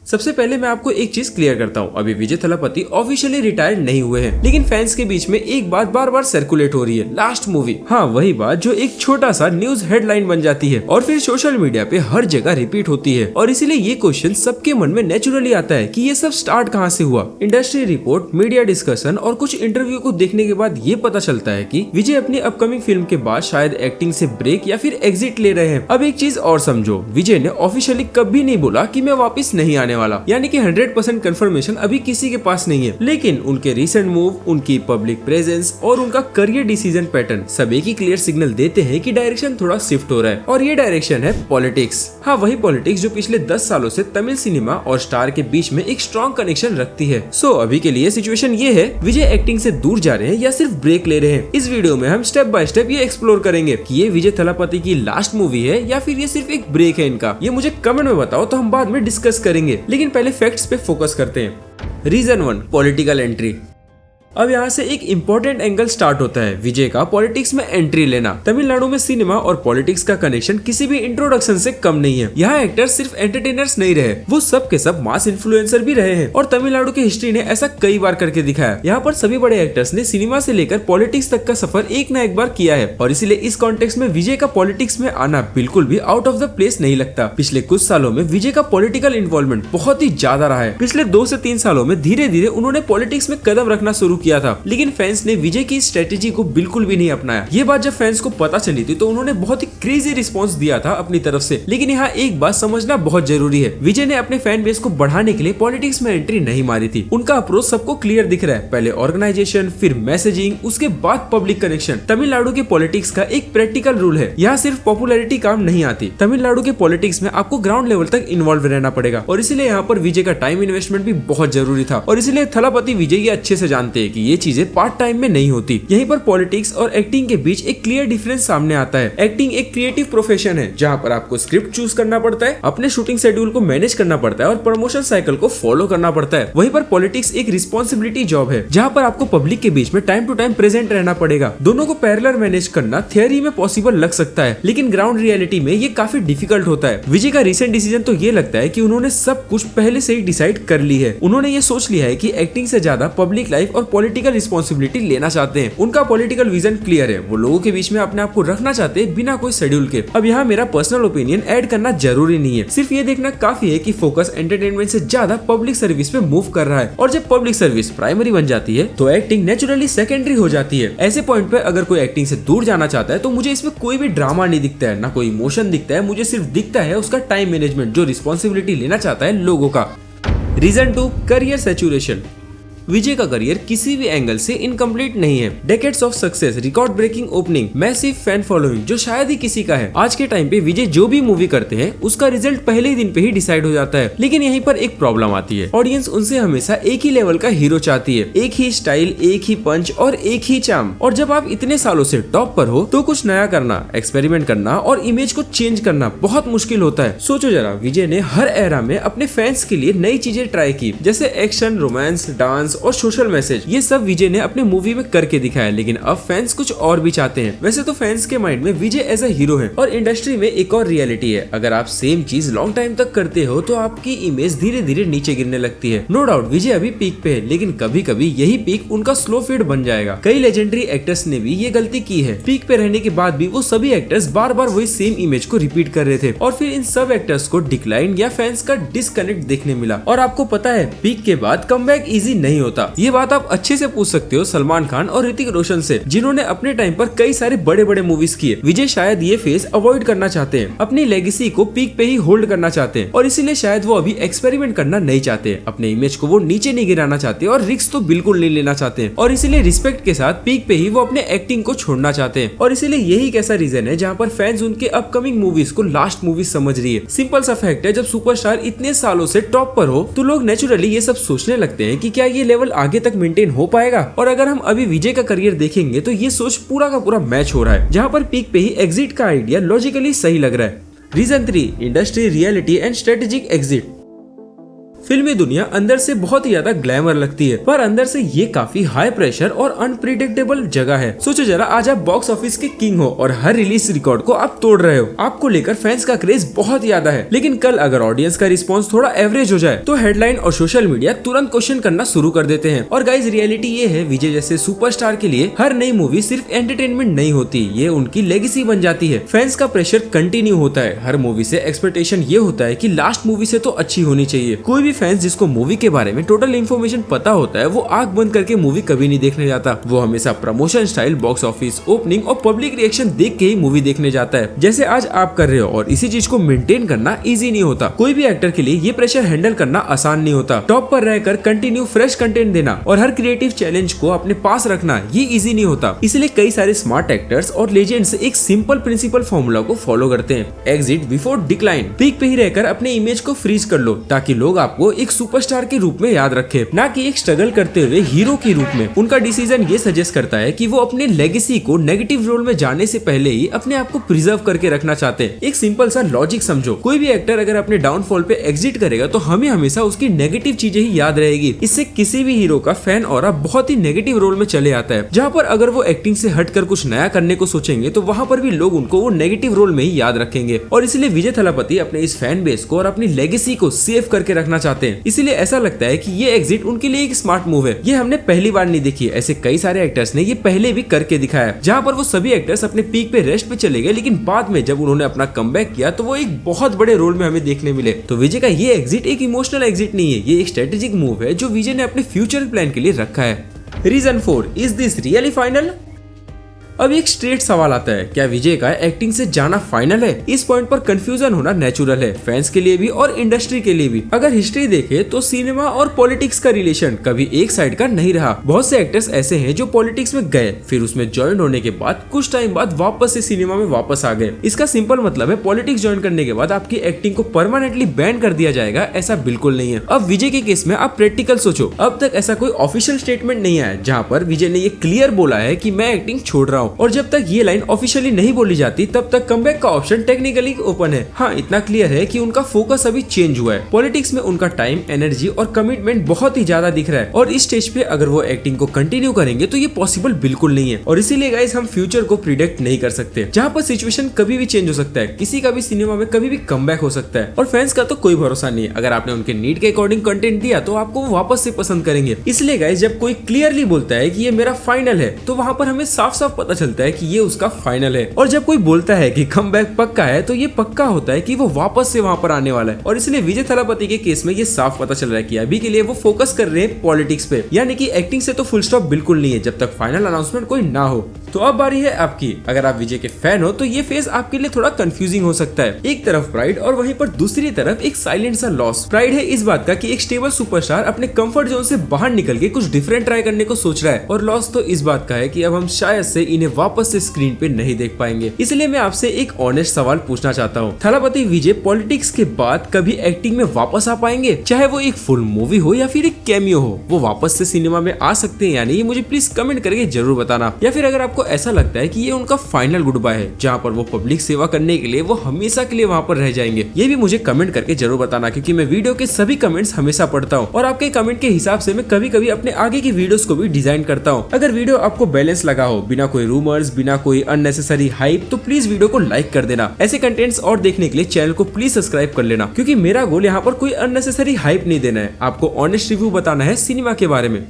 सबसे पहले मैं आपको एक चीज क्लियर करता हूँ, अभी विजय थलापति ऑफिशियली रिटायर्ड नहीं हुए हैं, लेकिन फैंस के बीच में एक बात बार बार सर्कुलेट हो रही है, लास्ट मूवी। हाँ, वही बात जो एक छोटा सा न्यूज हेडलाइन बन जाती है और फिर सोशल मीडिया पे हर जगह रिपीट होती है। और इसीलिए ये क्वेश्चन सबके मन में नेचुरली आता है कि ये सब स्टार्ट कहाँ से हुआ। इंडस्ट्री रिपोर्ट, मीडिया डिस्कशन और कुछ इंटरव्यू को देखने के बाद ये पता चलता है कि विजय अपनी अपकमिंग फिल्म के बाद शायद एक्टिंग से ब्रेक या फिर एग्जिट ले रहे हैं। अब एक चीज और समझो, विजय ने ऑफिशियली कभी नहीं बोला कि मैं वापस नहीं आने वाला, यानी कि 100% कंफर्मेशन अभी किसी के पास नहीं है। लेकिन उनके रिसेंट मूव, उनकी पब्लिक प्रेजेंस और उनका करियर डिसीजन पैटर्न सब एक ही क्लियर सिग्नल देते हैं कि डायरेक्शन थोड़ा शिफ्ट हो रहा है, और ये डायरेक्शन है पॉलिटिक्स। हाँ, वही पॉलिटिक्स जो पिछले 10 सालों से तमिल सिनेमा और स्टार के बीच में एक स्ट्रॉन्ग कनेक्शन रखती है। सो अभी के लिए सिचुएशन ये है, विजय एक्टिंग से दूर जा रहे हैं या सिर्फ ब्रेक ले रहे हैं। इस वीडियो में हम स्टेप बाय स्टेप ये एक्सप्लोर करेंगे कि ये विजय थलापति की लास्ट मूवी है या फिर ये सिर्फ एक ब्रेक है इनका। ये मुझे कमेंट में बताओ, तो हम बाद में डिस्कस करेंगे, लेकिन पहले फैक्ट्स पे फोकस करते हैं। Reason 1, political entry. अब यहाँ से एक इम्पोर्टेंट एंगल स्टार्ट होता है, विजय का पॉलिटिक्स में एंट्री लेना। तमिलनाडु में सिनेमा और पॉलिटिक्स का कनेक्शन किसी भी इंट्रोडक्शन से कम नहीं है। यहाँ एक्टर्स सिर्फ एंटरटेनर्स नहीं रहे, वो सब के सब मास इन्फ्लुएंसर भी रहे हैं, और तमिलनाडु की हिस्ट्री ने ऐसा कई बार करके दिखाया। यहाँ पर सभी बड़े एक्टर्स ने सिनेमा से लेकर पॉलिटिक्स तक का सफर एक न एक बार किया है, और इसीलिए इस कॉन्टेक्स्ट में विजय का पॉलिटिक्स में आना बिल्कुल भी आउट ऑफ द प्लेस नहीं लगता। पिछले कुछ सालों में विजय का पॉलिटिकल इन्वॉल्वमेंट बहुत ही ज्यादा रहा है। पिछले 2 से 3 सालों में धीरे धीरे उन्होंने पॉलिटिक्स में कदम रखना शुरू किया था, लेकिन फैंस ने विजय की स्ट्रेटेजी को बिल्कुल भी नहीं अपनाया। ये बात जब फैंस को पता चली थी तो उन्होंने बहुत ही क्रेजी रिस्पांस दिया था अपनी तरफ से। लेकिन यहाँ एक बात समझना बहुत जरूरी है, विजय ने अपने फैन बेस को बढ़ाने के लिए पॉलिटिक्स में एंट्री नहीं मारी थी। उनका अप्रोच सबको क्लियर दिख रहा है, पहले ऑर्गेनाइजेशन, फिर मैसेजिंग, उसके बाद पब्लिक कनेक्शन। तमिलनाडु के पॉलिटिक्स का एक प्रैक्टिकल रूल है, यहाँ सिर्फ पॉपुलैरिटी काम नहीं आती। तमिलनाडु के पॉलिटिक्स में आपको ग्राउंड लेवल तक इन्वॉल्व रहना पड़ेगा, और इसीलिए यहाँ पर विजय का टाइम इन्वेस्टमेंट भी बहुत जरूरी था। और इसीलिए थलापति विजय ये अच्छे से जानते हैं कि ये चीजें पार्ट टाइम में नहीं होती। यहीं पर पॉलिटिक्स और एक्टिंग के बीच एक क्लियर डिफरेंस सामने आता है। एक्टिंग एक क्रिएटिव प्रोफेशन है, जहां पर आपको स्क्रिप्ट चूज करना पड़ता है, अपने शूटिंग शेड्यूल को मैनेज करना पड़ता है और प्रमोशन साइकिल को फॉलो करना पड़ता है। वहीं पर पॉलिटिक्स एक रिस्पॉन्सिबिलिटी जॉब है, जहां पर आपको पब्लिक के बीच में टाइम टू टाइम प्रेजेंट रहना पड़ेगा। दोनों को पैरेलल मैनेज करना थियरी में पॉसिबल लग सकता है, लेकिन ग्राउंड रियलिटी में ये काफी डिफिकल्ट होता है। विजय का रिसेंट डिसीजन तो ये लगता है कि उन्होंने सब कुछ पहले से ही डिसाइड कर ली है। उन्होंने ये सोच लिया है कि एक्टिंग से ज्यादा पब्लिक लाइफ और पॉलिटिकल रिस्पॉन्सिबिलिटी लेना चाहते हैं। उनका पॉलिटिकल विजन क्लियर है, वो लोगों के बीच में अपने आप को रखना चाहते हैं बिना कोई शेड्यूल के। अब यहाँ मेरा पर्सनल ओपिनियन ऐड करना जरूरी नहीं है, सिर्फ ये देखना काफी है कि फोकस एंटरटेनमेंट से ज्यादा पब्लिक सर्विस पे मूव कर रहा है। और जब पब्लिक सर्विस प्राइमरी बन जाती है तो एक्टिंग नेचुरली सेकेंडरी हो जाती है। ऐसे पॉइंट पे अगर कोई एक्टिंग से दूर जाना चाहता है तो मुझे इसमें कोई भी ड्रामा नहीं दिखता है, ना कोई इमोशन दिखता है, मुझे सिर्फ दिखता है उसका टाइम मैनेजमेंट, जो रिस्पॉन्सिबिलिटी लेना चाहता है लोगों का। Reason 2, career saturation. विजय का करियर किसी भी एंगल से इनकम्प्लीट नहीं है। Decades of success, record breaking opening, massive fan following जो शायद ही किसी का है। आज के टाइम पे विजय जो भी मूवी करते हैं उसका रिजल्ट पहले ही दिन पे ही डिसाइड हो जाता है। लेकिन यहीं पर एक प्रॉब्लम आती है, ऑडियंस उनसे हमेशा एक ही लेवल का हीरो चाहती है, एक ही स्टाइल, एक ही पंच और एक ही चार्म। और जब आप इतने सालों से टॉप पर हो तो कुछ नया करना, एक्सपेरिमेंट करना और इमेज को चेंज करना बहुत मुश्किल होता है। सोचो जरा, विजय ने हर एरा में अपने फैंस के लिए नई चीजें ट्राई की, जैसे एक्शन, रोमांस, डांस और सोशल मैसेज। ये सब विजय ने अपने मूवी में करके दिखाया, लेकिन अब फैंस कुछ और भी चाहते हैं। वैसे तो फैंस के माइंड में विजय एज अ हीरो है, और इंडस्ट्री में एक और रियलिटी है, अगर आप सेम चीज लॉन्ग टाइम तक करते हो तो आपकी इमेज धीरे धीरे नीचे गिरने लगती है। नो डाउट विजय अभी पीक पे है, लेकिन कभी कभी यही पीक उनका स्लो फीड बन जाएगा। कई लेजेंडरी एक्टर्स ने भी ये गलती की है, पीक पे रहने के बाद भी वो सभी एक्टर्स बार बार वही सेम इमेज को रिपीट कर रहे थे, और फिर इन सब एक्टर्स को डिक्लाइन या फैंस का डिस्कनेक्ट देखने मिला। और आपको पता है, पीक के बाद कमबैक इजी नहीं होता। ये बात आप अच्छे से पूछ सकते हो सलमान खान और ऋतिक रोशन से, जिन्होंने अपने टाइम पर कई सारे बड़े बड़े मूवीज किए। विजय शायद ये फेस अवॉइड करना चाहते हैं, अपनी लेगेसी को पीक पे ही होल्ड करना चाहते हैं, और इसीलिए शायद वो अभी एक्सपेरिमेंट करना नहीं चाहते, अपने इमेज को वो नीचे नहीं गिराना चाहते और रिस्क तो बिल्कुल नहीं लेना चाहते हैं, और इसीलिए रिस्पेक्ट के साथ पीक पे ही वो अपने एक्टिंग को छोड़ना चाहते हैं। और इसीलिए यही एक ऐसा रीजन है जहाँ पर फैंस उनके अपकमिंग मूवीज को लास्ट मूवी समझ रही है। सिंपल सा फैक्ट है, जब सुपरस्टार इतने सालों से टॉप पर हो तो लोग नेचुरली ये सब सोचने लगते हैं कि क्या ये लेवल आगे तक मेंटेन हो पाएगा। और अगर हम अभी विजय का करियर देखेंगे तो ये सोच पूरा का पूरा मैच हो रहा है, जहाँ पर पीक पे ही एग्जिट का आइडिया लॉजिकली सही लग रहा है। Reason 3, industry reality and strategic exit. फिल्मी दुनिया अंदर से बहुत ही ज्यादा ग्लैमर लगती है, पर अंदर से ये काफी हाई प्रेशर और अनप्रिडिक्टेबल जगह है। सोचो जरा, आज आप बॉक्स ऑफिस के किंग हो और हर रिलीज रिकॉर्ड को आप तोड़ रहे हो। आपको लेकर फैंस का क्रेज बहुत ज्यादा है, लेकिन कल अगर ऑडियंस का रिस्पॉन्स थोड़ा एवरेज हो जाए तो हेडलाइन और सोशल मीडिया तुरंत क्वेश्चन करना शुरू कर देते हैं। और गाइस, रियलिटी ये है, विजय जैसे सुपरस्टार के लिए हर नई मूवी सिर्फ एंटरटेनमेंट नहीं होती, ये उनकी लेगेसी बन जाती है। फैंस का प्रेशर कंटिन्यू होता है, हर मूवी से एक्सपेक्टेशन ये होता है कि लास्ट मूवी से तो अच्छी होनी चाहिए। कोई भी फैंस जिसको मूवी के बारे में टोटल इन्फॉर्मेशन पता होता है, वो आंख बंद करके मूवी कभी नहीं देखने जाता। वो हमेशा promotion style, box office opening और पब्लिक रिएक्शन देख के ही मूवी देखने जाता है, जैसे आज आप कर रहे हो। और इसी चीज को मेंटेन करना इजी नहीं होता। कोई भी एक्टर के लिए ये प्रेशर हैंडल करना आसान नहीं होता। टॉप पर रहकर कंटिन्यू फ्रेश कंटेंट देना और हर क्रिएटिव चैलेंज को अपने पास रखना, ये इजी नहीं होता। इसलिए कई सारे स्मार्ट एक्टर्स और लेजेंड्स एक सिंपल प्रिंसिपल फॉर्मूला को फॉलो करते हैं, एग्जिट बिफोर डिक्लाइन। पीक पे ही रहकर अपने इमेज को फ्रीज कर लो, ताकि लोग आपको एक सुपरस्टार के रूप में याद रखे, ना कि एक स्ट्रगल करते हुए हीरो के रूप में। उनका डिसीजन ये सजेस्ट करता है कि वो अपने लेगेसी को नेगेटिव रोल में जाने से पहले ही अपने आप को प्रिजर्व करके रखना चाहते हैं। एक सिंपल सा लॉजिक समझो, कोई भी एक्टर अगर अपने डाउनफॉल पे एग्जिट करेगा तो हमें हमेशा उसकी नेगेटिव चीजें ही याद रहेगी। इससे किसी भी हीरो का फैन ऑरा बहुत ही नेगेटिव रोल में चले आता है, जहाँ पर अगर वो एक्टिंग से हटकर कुछ नया करने को सोचेंगे तो वहाँ पर भी लोग उनको वो नेगेटिव रोल में ही याद रखेंगे। और इसलिए विजय थलापति अपने इस फैन बेस को और अपनी लेगेसी को सेव करके रखना चाहते हैं। इसलिए ऐसा लगता है कि ये एग्जिट उनके लिए एक स्मार्ट मूव है। ये हमने पहली बार नहीं देखी, ऐसे कई सारे एक्टर्स ने ये पहले भी करके दिखाया, जहाँ पर वो सभी एक्टर्स अपने पीक पे रेस्ट पे चले गए, लेकिन बाद में जब उन्होंने अपना कमबैक किया तो वो एक बहुत बड़े रोल में हमें देखने मिले। तो विजय का ये एग्जिट एक इमोशनल एग्जिट नहीं है, ये एक स्ट्रेटेजिक मूव है जो विजय ने अपने फ्यूचर प्लान के लिए रखा है। Reason 4, is this really final? अब एक स्ट्रेट सवाल आता है, क्या विजय का एक्टिंग से जाना फाइनल है? इस पॉइंट पर कंफ्यूजन होना नेचुरल है, फैंस के लिए भी और इंडस्ट्री के लिए भी। अगर हिस्ट्री देखे तो सिनेमा और पॉलिटिक्स का रिलेशन कभी एक साइड का नहीं रहा। बहुत से एक्टर्स ऐसे हैं जो पॉलिटिक्स में गए, फिर उसमें ज्वाइन होने के बाद कुछ टाइम बाद वापस से सिनेमा में वापस आ गए। इसका सिंपल मतलब है, पॉलिटिक्स ज्वाइन करने के बाद आपकी एक्टिंग को परमानेंटली बैन कर दिया जाएगा, ऐसा बिल्कुल नहीं है। अब विजय के केस में आप प्रैक्टिकल सोचो, अब तक ऐसा कोई ऑफिशियल स्टेटमेंट नहीं आया जहाँ पर विजय ने ये क्लियर बोला है कि मैं एक्टिंग छोड़ रहा हूँ। और जब तक ये लाइन ऑफिशियली नहीं बोली जाती तब तक कमबैक का ऑप्शन टेक्निकली ओपन है। हाँ, इतना क्लियर है कि उनका फोकस अभी चेंज हुआ है। पॉलिटिक्स में उनका टाइम, एनर्जी और कमिटमेंट बहुत ही ज्यादा दिख रहा है, और इस स्टेज पे अगर वो एक्टिंग को कंटिन्यू करेंगे तो ये पॉसिबल बिल्कुल नहीं है। और इसीलिए गाइस, हम फ्यूचर को प्रिडिक्ट नहीं कर सकते, जहाँ पर सिचुएशन कभी भी चेंज हो सकता है, किसी का भी सिनेमा में कभी भी कमबैक हो सकता है। और फैंस का तो कोई भरोसा नहीं है, अगर आपने उनके नीड के अकॉर्डिंग कंटेंट दिया तो आपको वो वापस से पसंद करेंगे। इसलिए गाइस, जब कोई क्लियरली बोलता है कि ये मेरा फाइनल है तो वहाँ पर हमें साफ साफ पता चलता है कि ये उसका फाइनल है। और जब कोई बोलता है कि कमबैक पक्का है तो ये पक्का होता है कि वो वापस से वहां पर आने वाला है। और इसलिए विजय थलापति के केस में ये साफ पता चल रहा है कि अभी के लिए वो फोकस कर रहे हैं पॉलिटिक्स पे, यानी कि एक्टिंग से तो फुल स्टॉप बिल्कुल नहीं है जब तक फाइनल अनाउंसमेंट कोई ना हो। तो अब बारी है आपकी। अगर आप विजय के फैन हो तो ये फेज आपके लिए थोड़ा कंफ्यूजिंग हो सकता है। एक तरफ प्राइड और वहीं पर दूसरी तरफ एक साइलेंट सा लॉस। प्राइड है इस बात का कि एक स्टेबल सुपरस्टार अपने कंफर्ट जोन से बाहर निकल के कुछ डिफरेंट ट्राई करने को सोच रहा है, और लॉस तो इस बात का है कि अब हम शायद से इन्हें वापस से स्क्रीन पे नहीं देख पाएंगे। इसलिए मैं आपसे एक ऑनेस्ट सवाल पूछना चाहता हूँ, थलापति विजय पॉलिटिक्स के बाद कभी एक्टिंग में वापस आ पाएंगे? चाहे वो एक फुल मूवी हो या फिर एक कैमियो हो, वो वापस से सिनेमा में आ सकते हैं या नहीं, मुझे प्लीज कमेंट करके जरूर बताना। या फिर अगर आपको ऐसा लगता है कि ये उनका फाइनल गुड बाय है, जहाँ पर वो पब्लिक सेवा करने के लिए वो हमेशा के लिए वहाँ पर रह जाएंगे, ये भी मुझे कमेंट करके जरूर बताना, क्योंकि मैं वीडियो के सभी कमेंट्स हमेशा पढ़ता हूँ और आपके कमेंट के हिसाब से मैं कभी कभी अपने आगे की वीडियोस को भी डिजाइन करता हूँ। अगर वीडियो आपको बैलेंस लगा हो, बिना कोई रूमर्स, बिना कोई अननेसेसरी हाइप, तो प्लीज वीडियो को लाइक कर देना। ऐसे कंटेंट्स और देखने के लिए चैनल को प्लीज सब्सक्राइब कर लेना, क्योंकि मेरा गोल यहाँ पर कोई अननेसेसरी हाइप नहीं देना है, आपको ऑनेस्ट रिव्यू बताना है सिनेमा के बारे में।